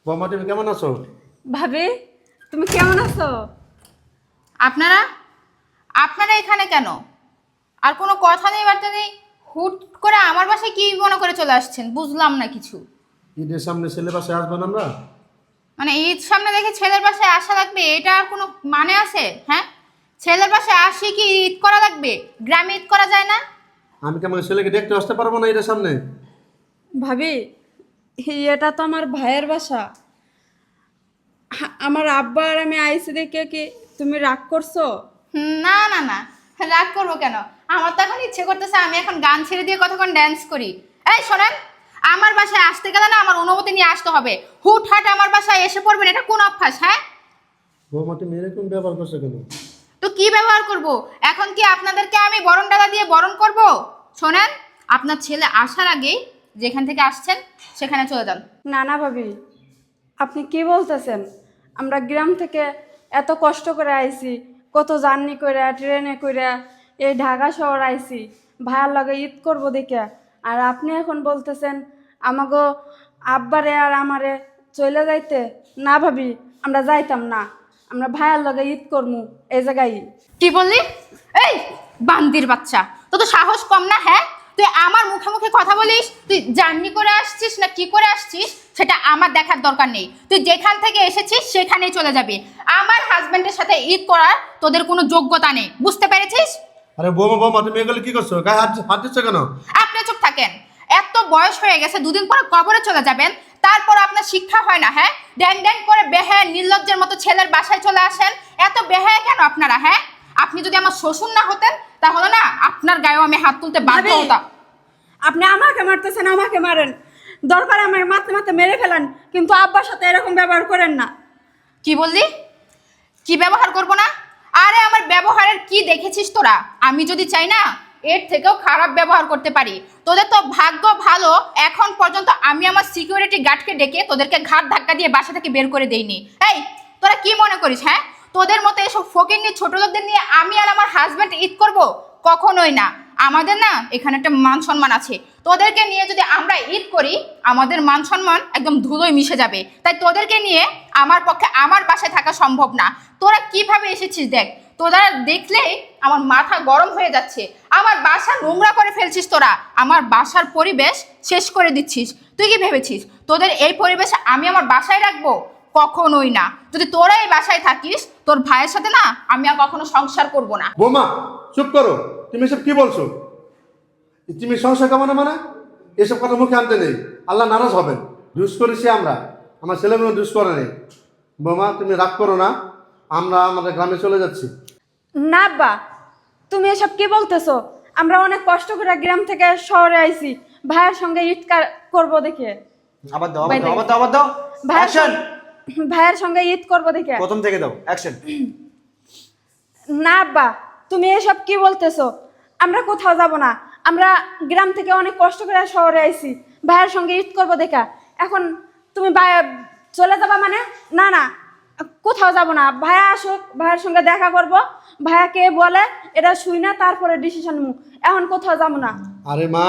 বৌমা তুমি কেমন আছো? ভাবি তুমি কেমন আছো? আপনারা আপনারা এখানে কেন? আর কোনো কথা নেই, বার্তা নেই, হুট করে আমার বাসায় কি মনে করে চলে আসছেন? বুঝলাম না কিছু। ঈদের সামনে ছেলে বাসায় আসবেন আমরা? মানে ঈদ সামনে দেখে ছেলের বাসায় আসা লাগবে, এটা আর কোনো মানে আছে? হ্যাঁ, ছেলের বাসায় আসি কি ঈদ করা লাগবে? গ্রামে ঈদ করা যায় না? আমি কি আমার ছেলেকে দেখতে আসতে পারবো না ঈদের সামনে? ভাবি এটা তো আমার ভাইয়ের বাসা। আমার আব্বা আর আমি আইসি দেখে কি তুমি রাগ করছো? না না না, রাগ করবো কেন? আমার তো এখন ইচ্ছে করতেছে আমি এখন গান ছেড়ে দিয়ে কতক্ষণ ড্যান্স করি। এই শোনেন, আমার বাসায় আসতে গেলে না আমার অনুমতি নিয়ে আসতে হবে। হুটহাট আমার বাসায় এসে পড়বেন, এটা কোন অভ্যাস? হ্যাঁ, বৌমা তুমি এরকম ব্যবহার করছো কেন? তো কি ব্যবহার করব? এখন কি আপনাদেরকে আমি বরণ ডালা দিয়ে বরণ করব? শোনেন, আপনার ছেলে আসার আগেই যেখান থেকে আসছেন সেখানে চলে যান। না না ভাবি, আপনি কি বলতেছেন? আমরা গ্রাম থেকে এত কষ্ট করে আইছি, কত জার্নি করে ট্রেনে করে এই ঢাকা শহর আইছি ভাইয়ার লগে ঈদ করবো দেখে, আর আপনি এখন বলতেছেন আমাগো আব্বারে আর আমারে চলে যাইতে? না ভাবি, আমরা যাইতাম না, আমরা ভাইয়ার লগে ঈদ করমু এই জায়গায়। কি বললি? এই বান্দির বাচ্চা, তো সাহস কম না? হ্যাঁ, তুই আমার মুখে মুখে কথা বলিস? তুই জার্নি করে আসছিস না কি করে আসছিস সেটা আমার দেখার দরকার নেই। তুই যেখান থেকে এসেছিস সেখানেই চলে যাবি। আমার হাজবেন্ডের সাথে ঈদ করার তোদের কোনো যোগ্যতা নেই, বুঝতে পেরেছিস? আরে বৌমা তুমি এগুলো কি করছো? গায়ে হাত দিচ্ছ কেন? আপনি চুপ থাকেন। এত বয়স হয়ে গেছে, দুদিন পরে কবরে চলে যাবেন, তারপর আপনার শিক্ষা হয় না? হ্যাঁ, ড্যাং ড্যাং করে বেহায়া নির্লজ্জের মতো ছেলের বাসায় চলে আসেন। এত বেহায়া কেন আপনারা? হ্যাঁ, আপনি যদি আমার শ্বশুর না হতেন তাহলে না আপনার গায়েও আমি হাত তুলতে বাধ্য ভাবি, হতাম। আপনি আমাকে মারতেছেন, আমাকে মারেন, দরকার আমার মারতে মারতে মেরে ফেলেন, কিন্তু আব্বার সাথে এরকম ব্যবহার করেন না। কি বললি? কি ব্যবহার করব না? আরে আমার ব্যবহারের কি দেখেছিস তোরা? আমি যদি চাই না এর থেকেও খারাপ ব্যবহার করতে পারি। তোদের তো ভাগ্য ভালো, এখন পর্যন্ত আমি আমার সিকিউরিটি গার্ডকে ডেকে তোদেরকে ঘাট ধাক্কা দিয়ে বাসা থেকে বের করে দেইনি। এই তোরা কি মনে করিস? হ্যাঁ, তোদের মতো এসব ফকিন্নি ছোট লোকদের নিয়ে আমি আর আমার হাজব্যান্ড ঈদ করব? কখনোই না। আমাদের না এখানে একটা মান সম্মান আছে। তোদেরকে নিয়ে যদি আমরা ঈদ করি আমাদের মান সম্মান একদম ধুলোয় মিশে যাবে। তাই তোদেরকে নিয়ে আমার পক্ষে আমার বাসায় থাকা সম্ভব না। তোরা কিভাবে এসেছিস দেখ, তোরা দেখলেই আমার মাথা গরম হয়ে যাচ্ছে। আমার বাসা নোংরা করে ফেলছিস তোরা, আমার বাসার পরিবেশ শেষ করে দিচ্ছিস। তুই কি ভেবেছিস তোদের এই পরিবেশে আমি আমার বাসায় রাখবো? কখনোই না। যদি তোরা এই বাসায় থাকিস তোর ভাইয়ের সাথে না আমি আর কখনো সংসার করব না। বৌমা চুপ করো, তুমি এসব কি বলছো? তুমি সংসার কামানো মানে? এসব কথা মুখে আনতে নেই, আল্লাহ নারাজ হবেন। দুষ করেছি আমরা, আমার ছেলেমেয়ে দুষ করে নেই। বৌমা তুমি রাগ করো না, আমরা আমাদের গ্রামে চলে যাচ্ছি। না আব্বা, তুমি এসব কি বলতেছো? আমরা অনেক কষ্ট করে গ্রাম থেকে শহরে আইছি ভাইয়ের সঙ্গে ঈদ করবো দেখে। আবার দাও বাই আবার দাও বাই। আবার দাও আবার দাও ভাইয়ের অ্যাকশন ভাইয়ের সঙ্গে ঈদ করবো দেখে। প্রথম থেকে দাও অ্যাকশন না আব্বা, তুমি এসব কি বলতেছো? আমরা কোথাও যাব না, আমরা গ্রাম থেকে অনেক কষ্ট করে শহরে আইছি ভাইয়ের সঙ্গে ঈদ করবো দেখা। এখন তুমি চলে যাবা মানে? না না, কোথাও যাব না, ভাইয়া আসুক, ভাইয়ের সঙ্গে দেখা করব, ভাইয়া কে বলে এটা শুই না তারপরে ডিসিশন নিব। এখন কোথাও যাব না। আরে মা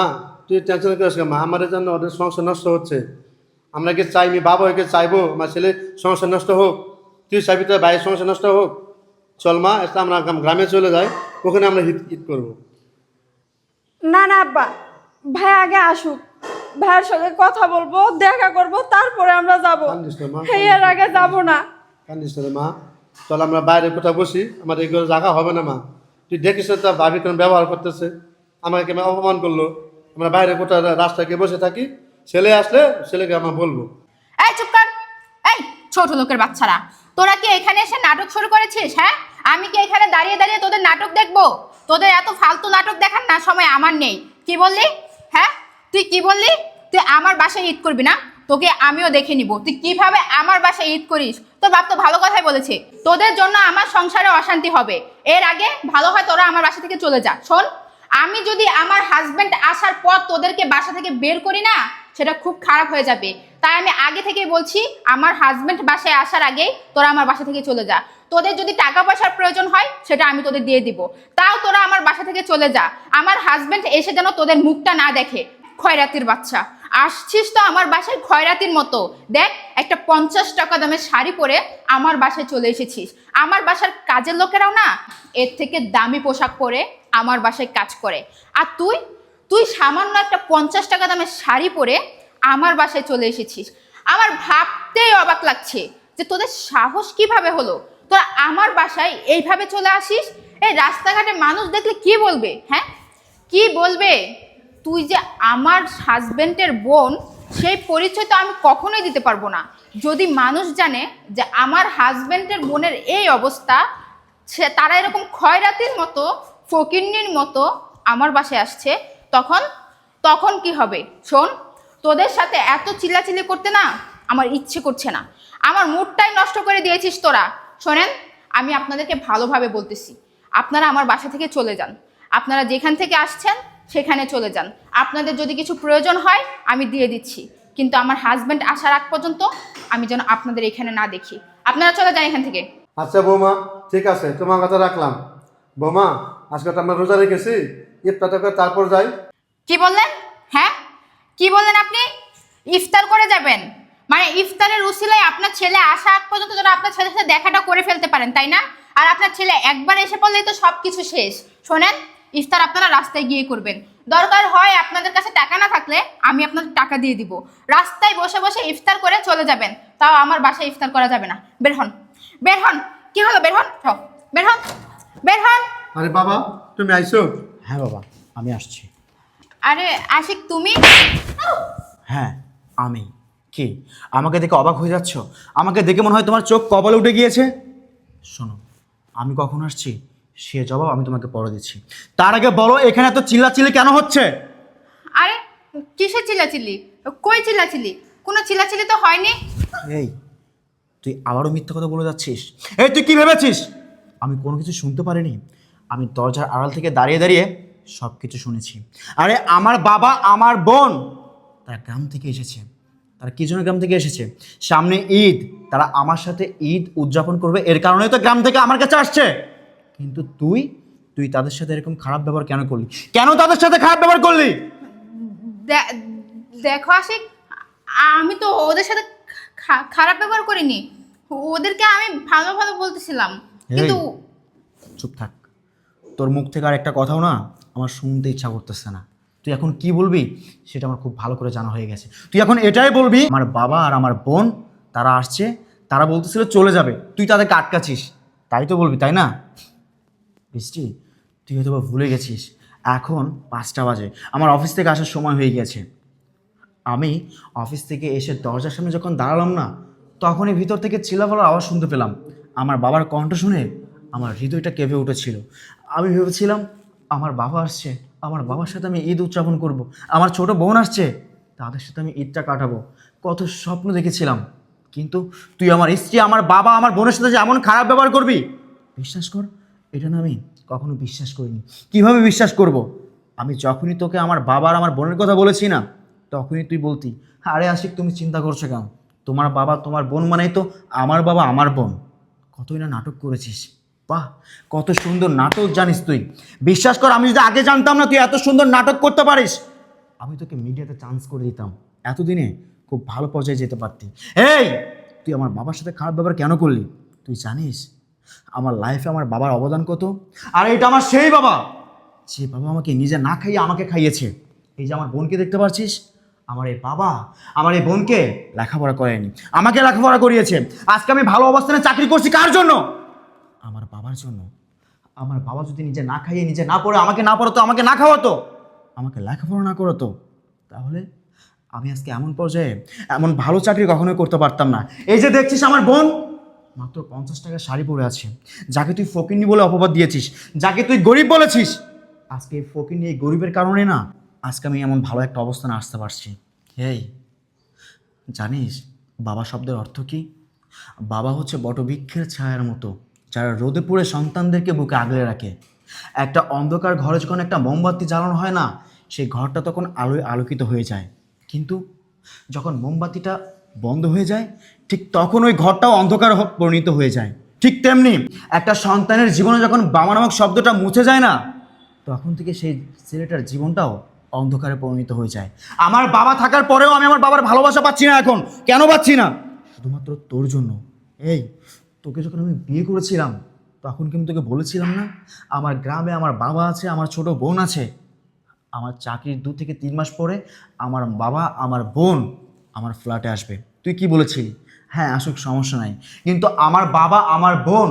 তুই টেনশন করিস না মা, আমাদের জন্য ওদের সংসার নষ্ট হচ্ছে। আমরা কি চাইনি? বাবা একে চাইবো আমার ছেলে সংসার নষ্ট হোক? তুই চাইবি তোর ভাইয়ের সংসার নষ্ট হোক? চল মা, এটা আমরা গ্রামে চলে যাই, ওখানে আমরা ঈদ করবো। না না আব্বা, ভাইয়া আগে আসুক, ভাইয়ের সঙ্গে কথা বলবো, দেখা করব, তারপরে আমরা যাব। কান্দিস না মা, এর আগে যাব না। কান্দিস না রে মা, চল আমরা বাইরে কোথাও বসি, আমার এগুলো জায়গা হবে না মা। তুই দেখিস তার ভাবি কেন ব্যবহার করতেছে, আমাকে কেন অপমান করলো। আমরা বাইরে কোথাও রাস্তায় গিয়ে বসে থাকি, ছেলে আসলে ছেলেকে আমরা বলবো। এই চুপ কর। এই ছোট লোকের বাচ্চারা, তোরা কি এখানে এসে নাটক শুরু করেছিস? হ্যাঁ, আমি কি এখানে দাঁড়িয়ে দাঁড়িয়ে তোদের নাটক দেখবো? তোদের এত ফালতু নাটক দেখার না সময় আমার নেই। কি বললি? হ্যাঁ, তুই কি বললি? তুই আমার বাসায় ঈদ করবি না? তোকে আমিও দেখে নিব তুই কিভাবে আমার বাসায় ঈদ করিস। তোর বাপ তো ভালো কথাই বলেছে, তোদের জন্য আমার সংসারে অশান্তি হবে। এর আগে ভালো হয় তোরা আমার বাসা থেকে চলে যা। শোন, আমি যদি আমার হাজবেন্ড আসার পর তোদেরকে বাসা থেকে বের করি না সেটা খুব খারাপ হয়ে যাবে। তাই আমি আগে থেকেই বলছি আমার হাজবেন্ড বাসায় আসার আগে তোরা আমার বাসা থেকে চলে যা। তোদের যদি টাকা পয়সার প্রয়োজন হয় সেটা আমি তোদের দিয়ে দিব, তাও তোরা আমার বাসা থেকে চলে যা। আমার হাজবেন্ড এসে যেন তোদের মুখটা না দেখে। খয়রাতির বাচ্চা, আসছিস তো আমার বাসায় খয়রাতির মতো। দেখ একটা 50 টাকা দামের শাড়ি পরে আমার বাসায় চলে এসেছিস। আমার বাসার কাজের লোকেরাও না এর থেকে দামি পোশাক পরে আমার বাসায় কাজ করে, আর তুই তুই সামান্য একটা 50 টাকা দামের শাড়ি পরে আমার বাসায় চলে এসেছিস। আমার ভাবতেই অবাক লাগছে যে তোদের সাহস কিভাবে হলো, তোরা আমার বাসায় এইভাবে চলে আসিস। এই রাস্তাঘাটে মানুষ দেখলে কি বলবে? হ্যাঁ, কি বলবে? তুই যে আমার হাজবেন্ডের বোন, সেই পরিচয় তো আমি কখনোই দিতে পারবো না। যদি মানুষ জানে যে আমার হাজবেন্ডের বোনের এই অবস্থা, সে তারা এরকম খয়রাতির মতো, ফকিন্নির মতো আমার বাসায় আসছে, তখন তখন কি হবে? শোন, তোদের সাথে এত চিল্লাচিল্লি করতে না আমার ইচ্ছে করছে না, আমার মুডটাই নষ্ট করে দিয়েছিস তোরা। শোনেন, আমি আপনাদেরকে ভালোভাবে বলতেছি, আপনারা আমার বাসা থেকে চলে যান। আপনারা যেখান থেকে আসছেন সেখানে চলে যান। আপনাদের যদি কিছু প্রয়োজন হয় আমি দিয়ে দিচ্ছি, কিন্তু আমার হাজব্যান্ড আসার আগ পর্যন্ত আমি যেন আপনাদের এখানে না দেখি। আপনারা চলে যান এখান থেকে। আচ্ছা বৌমা, ঠিক আছে, তোমার কথা রাখলাম। বৌমা, আজকে তো আমরা রোজা রেখেছি, ইফতারটা করে তারপর যাই। কি বললেন? হ্যাঁ, কি বললেন আপনি? ইফতার করে যাবেন? মানে ইফতারের উসিলায় আপনার ছেলে আসা আগ পর্যন্ত যেন আপনার ছেলের সাথে দেখাটা করে ফেলতে পারেন, তাই না? আর আপনার ছেলে একবার এসে পড়লেই তো সব কিছু শেষ। শোনেন, ইফতার আপনারা রাস্তায় গিয়ে করবেন। দরকার হয় আপনাদের কাছে টাকা না থাকলে আমি আপনাদের টাকা দিয়ে দিব। রাস্তায় বসে বসে ইফতার করে চলে যাবেন, তাও আমার বাসায় ইফতার করা যাবে না। বের হন, বের হন। কি হলো? বের হন, বের হন, বের হন। আরে বাবা, তুমি আইছো? হ্যাঁ বাবা, আমি আসছি। আরে আশিক, তুমি? হ্যাঁ আমি। কি আমাকে দেখে অবাক হয়ে যাচ্ছ? আমাকে দেখে মনে হয় তোমার চোখ কপালে উঠে গিয়েছে? শোনো, আমি কখন আসছি সে জবাব আমি তোমাকে পরে দিচ্ছি। তার আগে বলো, এখানে এত চিল্লাচিল্লি কেন হচ্ছে? আরে কিসের চিল্লাচিল্লি? কই চিল্লাচিল্লি? কোনো চিল্লাচিল্লি তো হয়নি। এই, তুই আবারও মিথ্যা কথা বলে যাচ্ছিস। এই, তুই কি ভেবেছিস আমি কোনো কিছু শুনতে পারিনি? আমি দরজার আড়াল থেকে দাঁড়িয়ে দাঁড়িয়ে সব কিছু শুনেছি। আরে আমার বাবা, আমার বোন, তারা গ্রাম থেকে এসেছে। তারা কি জন্য গ্রাম থেকে এসেছে? সামনে ঈদ, তারা আমার সাথে ঈদ উদযাপন করবে, এর কারণেই তো গ্রাম থেকে আমার কাছে আসছে। কিন্তু তুই তুই তাদের সাথে এরকম খারাপ ব্যবহার কেন করলি? কেন তাদের সাথে খারাপ ব্যবহার করলি? দেখো আশিক, আমি তো ওদের সাথে খারাপ ব্যবহার করিনি। ওদেরকে আমি ভালো ভালো বলতেছিলাম, কিন্তু চুপ থাক। তোর মুখ থেকে আর একটা কথাও না আমার শুনতে ইচ্ছা করতেছে না। তুই এখন কি বলবি সেটা আমার খুব ভালো করে জানা হয়ে গেছে। তুই এখন এটাই বলবি, আমার বাবা আর আমার বোন তারা আসছে, তারা বলতেছিল চলে যাবে, তুই তাদেরকে আটকাছিস, তাই তো বলবি, তাই না? বৃষ্টি, তুই হয়তো বা ভুলে গেছিস এখন 5টা বাজে, আমার অফিস থেকে আসার সময় হয়ে গেছে। আমি অফিস থেকে এসে দরজার সামনে যখন দাঁড়ালাম না, তখনই ভিতর থেকে চিল্লাফালার আওয়াজ শুনতে পেলাম। আমার বাবার কণ্ঠ শুনে আমার হৃদয়টা কেঁপে উঠেছিল। আমি ভেবেছিলাম আমার বাবা আসছে, আমার বাবার সাথে আমি ঈদ উদযাপন করব, আমার ছোট বোন আসছে, তাদের সাথে আমি ঈদটা কাটাবো। কত স্বপ্ন দেখেছিলাম, কিন্তু তুই আমার স্ত্রী, আমার বাবা, আমার বোনের সাথে যে এমন খারাপ ব্যবহার করবি, বিশ্বাস কর, এটা না আমি কখনো বিশ্বাস করিনি। কিভাবে বিশ্বাস করব? আমি যখনই তোকে আমার বাবা আর আমার বোনের কথা বলেছি না, তখনই তুই বলতি, আরে আশিক তুমি চিন্তা করছো কেন, তোমার বাবা তোমার বোন মানেই তো আমার বাবা আমার বোন। কতই না নাটক করেছিস, বাহ কত সুন্দর নাটক জানিস তুই। বিশ্বাস কর, আমি যদি আগে জানতাম না তুই এত সুন্দর নাটক করতে পারিস, আমি তোকে মিডিয়াতে চান্স করে দিতাম, এতদিনে খুব ভালো পর্যায়ে যেতে পারতি। এই, তুই আমার বাবার সাথে খারাপ ব্যবহার কেন করলি? তুই জানিস আমার লাইফে আমার বাবার অবদান কত? আর এটা আমার সেই বাবা, যে বাবা আমাকে নিজে না খাইয়ে আমাকে খাইয়েছে। এই যে আমার বোনকে দেখতে পাচ্ছিস, আমার এই বাবা আমার এই বোনকে লেখাপড়া করায়নি, আমাকে লেখাপড়া করিয়েছে। আজকে আমি ভালো অবস্থানে চাকরি করছি কার জন্য? আমার বাবার জন্য। আমার বাবা যদি নিজে না খাইয়ে, নিজে না পড়ে, আমাকে না পড়াতো, আমাকে না খাওয়াতো, আমাকে লেখাপড়া না করাতো, তাহলে আমি আজকে এমন পর্যায়ে এমন ভালো চাকরি কখনোই করতে পারতাম না। এই যে দেখছিস আমার বোন মাত্র 50 টাকার শাড়ি পরে আছে, যাকে তুই ফকিন্নি বলে অপবাদ দিয়েছিস, যাকে তুই গরিব বলেছিস, আজকে এই ফকিন্নি, এই গরিবের কারণে না আজকে আমি এমন ভালো একটা অবস্থানে আসতে পারছি। এই জানিস বাবা শব্দের অর্থ কি? বাবা হচ্ছে বটবৃক্ষের ছায়ার মতো, যারা রোদে পুড়ে সন্তানদেরকে বুকে আগলে রাখে। একটা অন্ধকার ঘরে যখন একটা মোমবাতি জ্বালানো হয় না, সেই ঘরটা তখন আলোয় আলোকিত হয়ে যায়। কিন্তু যখন মোমবাতিটা বন্ধ হয়ে যায়, ঠিক তখন ওই ঘরটাও অন্ধকার পরিণত হয়ে যায়। ঠিক তেমনি একটা সন্তানের জীবনে যখন বাবা নামক শব্দটা মুছে যায় না, তখন থেকে সেই ছেলেটার জীবনটাও অন্ধকারে পরিণত হয়ে যায়। আমার বাবা থাকার পরেও আমি আমার বাবার ভালোবাসা পাচ্ছি না এখন। কেন পাচ্ছি না? শুধুমাত্র তোর জন্য। এই, তোকে যখন আমি বিয়ে করেছিলাম তখন কিন্তু তোকে বলেছিলাম না আমার গ্রামে আমার বাবা আছে, আমার ছোট বোন আছে। আমার চাকরির 2 থেকে 3 মাস পরে আমার বাবা আমার বোন আমার ফ্ল্যাটে আসবে। তুই কি বলেছিলি? হ্যাঁ আসুক, সমস্যা নাই। কিন্তু আমার বাবা আমার বোন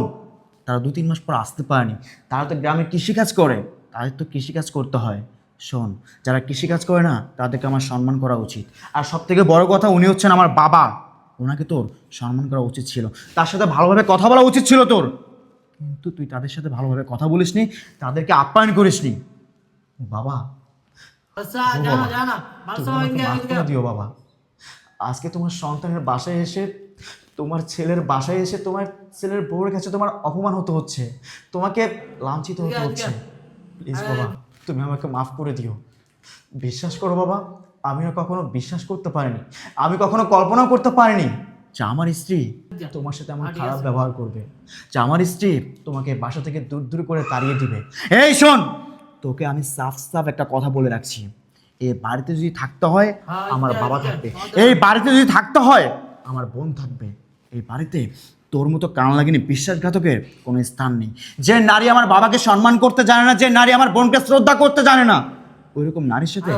তারা 2-3 মাস পর আসতে পারেনি। তারা তো গ্রামে কৃষিকাজ করে, তাদের তো কৃষিকাজ করতে হয়। শোন, যারা কৃষিকাজ করে না তাদেরকে আমার সম্মান করা উচিত। আর সব থেকে বড় কথা, উনি হচ্ছেন আমার বাবা, ওনাকে তোর সম্মান করা উচিত ছিল, তার সাথে ভালোভাবে কথা বলা উচিত ছিল তোর। কিন্তু তুই তাদের সাথে ভালোভাবে কথা বলিসনি, তাদেরকে আপ্যায়ন করিসনি। বাবা, তুমি আমাকে মাফ করে দিও বাবা। আজকে তোমার সন্তানের বাসায় এসে, তোমার ছেলের বাসায় এসে তোমার ছেলের বউয়ের কাছে তোমার অপমান হতে হচ্ছে, তোমাকে লাঞ্ছিত হতে হচ্ছে। প্লিজ বাবা, তুমি আমাকে মাফ করে দিও। বিশ্বাস করো বাবা, আমিও কখনো বিশ্বাস করতে পারিনি, আমি কখনো কল্পনাও করতে পারিনি যে আমার স্ত্রী তোমার সাথে এমন খারাপ ব্যবহার করবে, যে আমার স্ত্রী তোমাকে বাসা থেকে দূর দূর করে তাড়িয়ে দিবে। এই শোন, তোকে আমি সাফ সাফ একটা কথা বলে রাখছি, এই বাড়িতে যদি থাকতে হয় আমার বাবা থাকবে, এই বাড়িতে যদি থাকতে হয় আমার বোন থাকবে। এই বাড়িতে তোর মতো কান লাগিনি বিশ্বাসঘাতকের কোনো স্থান নেই। যে নারী আমার বাবাকে সম্মান করতে জানে না, যে নারী আমার বোনকে শ্রদ্ধা করতে জানে না, ওইরকম নারীর সাথে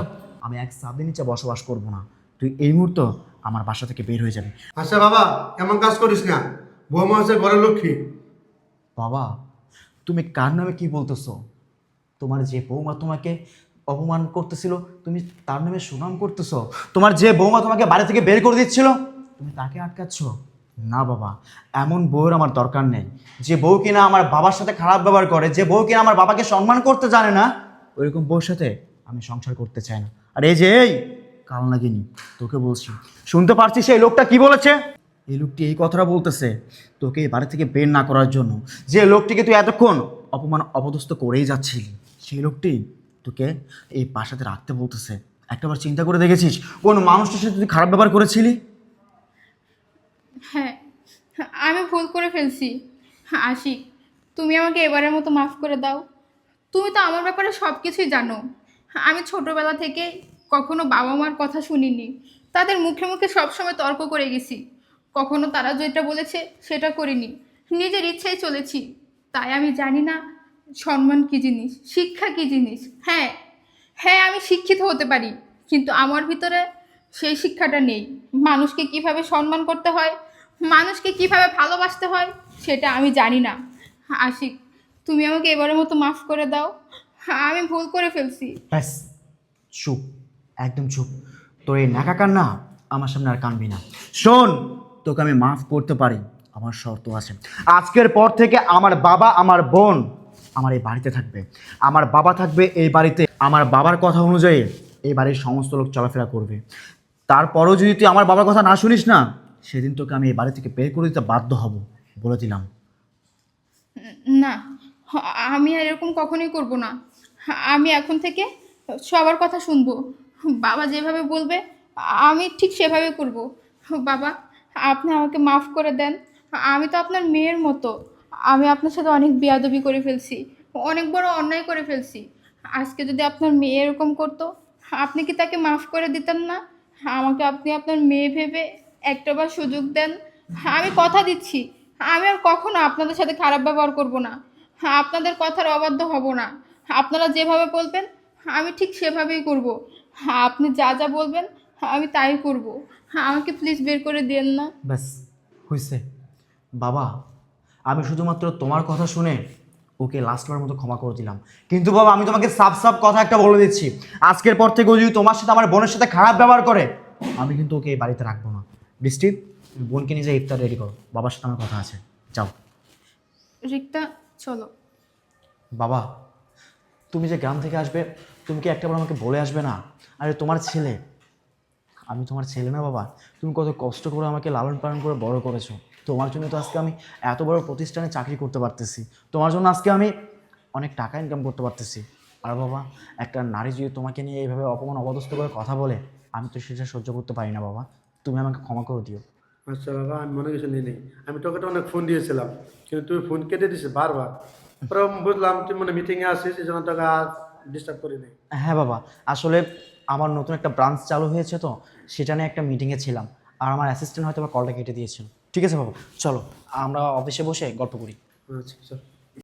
আমি এক ছাদের নিচে বসবাস করব না। তুই এই মুহূর্তে আমার বাসা থেকে বের হয়ে যাবি। আচ্ছা বাবা, এমন কাজ করিস না, বৌমা হচ্ছে ঘরের লক্ষ্মী। বাবা, তুমি কার নামে কি বলতেছো? তোমার যে বৌমা তোমাকে অপমান করতেছিল তুমি তার নামে সুনাম করতেছো? তোমার যে বৌমা তোমাকে বাড়ি থেকে বের করে দিচ্ছিল তুমি তাকে আটকাচ্ছ? না বাবা, এমন বউয়ের আমার দরকার নেই। যে বউ কিনা আমার বাবার সাথে খারাপ ব্যবহার করে, যে বউ কিনা আমার বাবাকে সম্মান করতে জানে না, ওইরকম বউর সাথে আমি সংসার করতে চাই না। আর এই যে এই কাল লাগিনি, তোকে বলছি, শুনতে পারছিস এই লোকটা কি বলেছে? এই লোকটি এই কথাটা বলতেছে তোকে এই বাড়ি থেকে বের না করার জন্য। যে লোকটিকে তুই এতক্ষণ অপমান অপদস্থ করেই যাচ্ছিলি, সেই লোকটি তোকে এই বাসাতে রাখতে বলতেছে। একটাবার চিন্তা করে দেখেছিস কোন মানুষটার সাথে তুই খারাপ ব্যবহার করেছিলি? হ্যাঁ, আমি ভুল করে ফেলছি। আশিক, তুমি আমাকে এবারের মতো মাফ করে দাও। তুমি তো আমার ব্যাপারে সব কিছুই জানো। আমি ছোটবেলা থেকে কখনো বাবা মার কথা শুনিনি, তাদের মুখে মুখে সবসময় তর্ক করে গেছি। কখনো তারা যেটা বলেছে সেটা করিনি, নিজের ইচ্ছায় চলেছি। তাই আমি জানি না সম্মান কী জিনিস, শিক্ষা কী জিনিস। হ্যাঁ হ্যাঁ, আমি শিক্ষিত হতে পারি, কিন্তু আমার ভিতরে সেই শিক্ষাটা নেই। মানুষকে কিভাবে সম্মান করতে হয়, মানুষকে কিভাবে ভালোবাসতে হয় সেটা আমি জানি না। আশিক, তুমি আমাকে এবারের মতো মাফ করে দাও, আমি ভুল করে ফেলছি। ব্যাস, চুপ, একদম চুপ। তোর এই নাকা কান্না আমার সামনে আর কানবি না। শোন, তোকে আমি মাফ করতে পারি, আমার শর্ত আছে। আজকের পর থেকে আমার বাবা আমার বোন আমার এই বাড়িতে থাকবে, আমার বাবা থাকবে এই বাড়িতে। আমার বাবার কথা অনুযায়ী এই বাড়ির সমস্ত লোক চলাফেরা করবে। তারপরেও যদি তুই আমার বাবার কথা না শুনিস না, সেদিন তোকে আমি এই বাড়ি থেকে বের করে দিতে বাধ্য হব, বলে দিলাম। না, আমি আর এরকম কখনোই করব না। আমি এখন থেকে সবার কথা শুনবো, বাবা যেভাবে বলবে আমি ঠিক সেভাবে করব। বাবা, আপনি আমাকে মাফ করে দেন। আমি তো আপনার মেয়ের মতো, আমি আপনার সাথে অনেক বেয়াদবি করে ফেলছি, অনেক বড় অন্যায় করে ফেলছি। আজকে যদি আপনার মেয়ে এরকম করতো, আপনি কি তাকে মাফ করে দিতেন না? আমাকে আপনি আপনার মেয়ে ভেবে একটাবার সুযোগ দেন। আমি কথা দিচ্ছি, আমি আর কখনো আপনাদের সাথে খারাপ ব্যবহার করব না, আপনাদের কথার অবাধ্য হব না। আপনারা যেভাবে বলবেন আমি ঠিক সেভাবেই করব। আপনি যা যা বলবেন আমি তাই করব। আমাকে প্লিজ বের করে দিয়েন না। ব্যাস, হয়েছে বাবা। আমি শুধুমাত্র তোমার কথা শুনে ওকে লাস্টবার মতো ক্ষমা করে দিলাম। কিন্তু বাবা, আমি তোমাকে সাফ সাফ কথা একটা বলে দিচ্ছি, আজকের পর থেকে ও যদি তোমার সাথে আমার বোনের সাথে খারাপ ব্যবহার করে, আমি কিন্তু ওকে এই বাড়িতে রাখবো না। বৃষ্টি, তুমি বোনকে নিয়ে ইফতার রেডি করো, বাবার সাথে আমার কথা আছে, যাও। রিক্তা, চলো। বাবা, তুমি যে গ্রাম থেকে আসবে, তুমি কি একটাবার আমাকে বলে আসবে না? আরে তোমার ছেলে, আমি তোমার ছেলে না বাবা? তুমি কত কষ্ট করে আমাকে লালন পালন করে বড় করেছো, তোমার জন্য তো আজকে আমি এত বড় প্রতিষ্ঠানে চাকরি করতে পারতেছি, তোমার জন্য আজকে আমি অনেক টাকা ইনকাম করতে পারতেছি। আর বাবা, একটা নারী যদি তোমাকে নিয়ে এইভাবে অপমান অপদস্থ করে কথা বলে, আমি তো সেটা সহ্য করতে পারি না বাবা, তুমি আমাকে ক্ষমা করে দিও। আচ্ছা বাবা, আমি মনে কিছু নিই, আমি তোকে তো অনেক ফোন দিয়েছিলাম, কিন্তু তুই ফোন কেটে দিছিস বারবার। পরে বুঝলাম তুই মানে মিটিংয়ে আসিস, এই জন্য তোকে আর ডিস্টার্ব করি নাই। হ্যাঁ বাবা, আসলে আমার নতুন একটা ব্রাঞ্চ চালু হয়েছে তো, সেটা নিয়ে একটা মিটিংয়ে ছিলাম। আর আমার অ্যাসিস্ট্যান্ট হয়তো বা কলটা কেটে দিয়েছিল। ঠিক আছে বাবা, চলো আমরা অফিসে বসে গল্প করি। আচ্ছা চল।